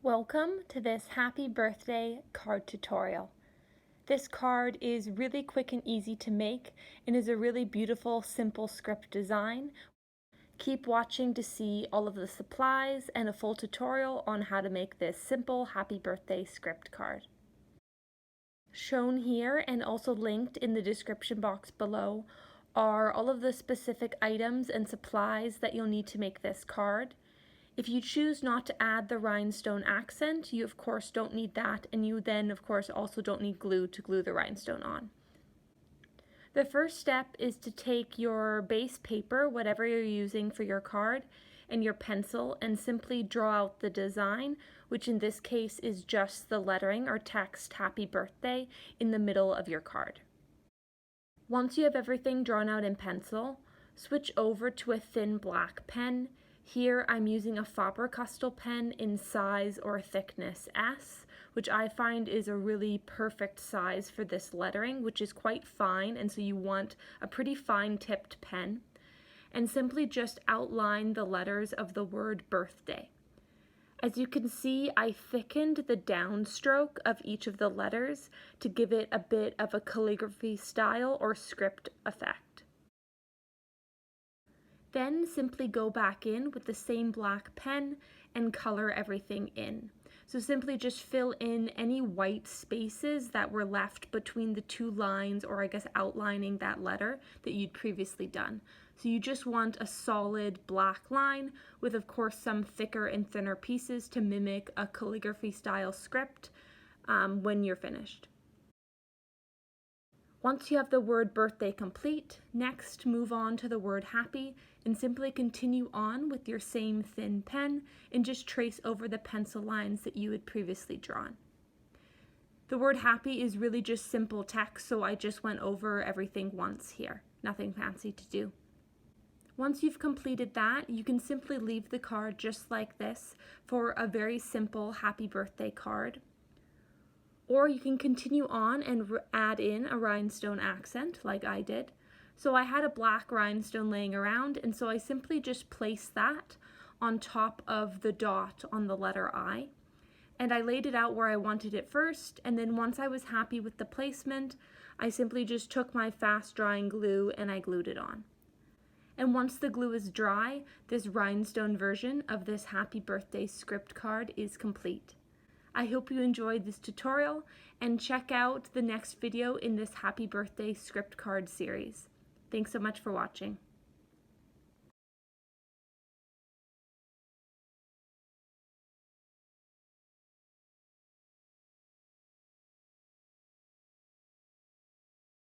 Welcome to this happy birthday card tutorial. This card is really quick and easy to make and is a really beautiful, simple script design. Keep watching to see all of the supplies and a full tutorial on how to make this simple happy birthday script card. Shown here and also linked in the description box below are all of the specific items and supplies that you'll need to make this card. If you choose not to add the rhinestone accent, you of course don't need that, and you then of course also don't need glue to glue the rhinestone on. The first step is to take your base paper, whatever you're using for your card, and your pencil and simply draw out the design, which in this case is just the lettering or text happy birthday in the middle of your card. Once you have everything drawn out in pencil, switch over to a thin black pen. Here I'm using a Faber-Castell pen in size or thickness S, which I find is a really perfect size for this lettering, which is quite fine, and so you want a pretty fine tipped pen. And simply just outline the letters of the word birthday. As you can see, I thickened the downstroke of each of the letters to give it a bit of a calligraphy style or script effect. Then simply go back in with the same black pen and color everything in. So simply just fill in any white spaces that were left between the two lines, or I guess outlining that letter that you'd previously done. So you just want a solid black line with of course some thicker and thinner pieces to mimic a calligraphy style script when you're finished. Once you have the word birthday complete, next move on to the word happy and simply continue on with your same thin pen and just trace over the pencil lines that you had previously drawn. The word happy is really just simple text, so I just went over everything once here. Nothing fancy to do. Once you've completed that, you can simply leave the card just like this for a very simple happy birthday card. Or you can continue on and add in a rhinestone accent like I did. So I had a black rhinestone laying around, and so I simply just placed that on top of the dot on the letter I. And I laid it out where I wanted it first, and then once I was happy with the placement, I simply just took my fast drying glue and I glued it on. And once the glue is dry, this rhinestone version of this happy birthday script card is complete. I hope you enjoyed this tutorial and check out the next video in this happy birthday script card series. Thanks so much for watching.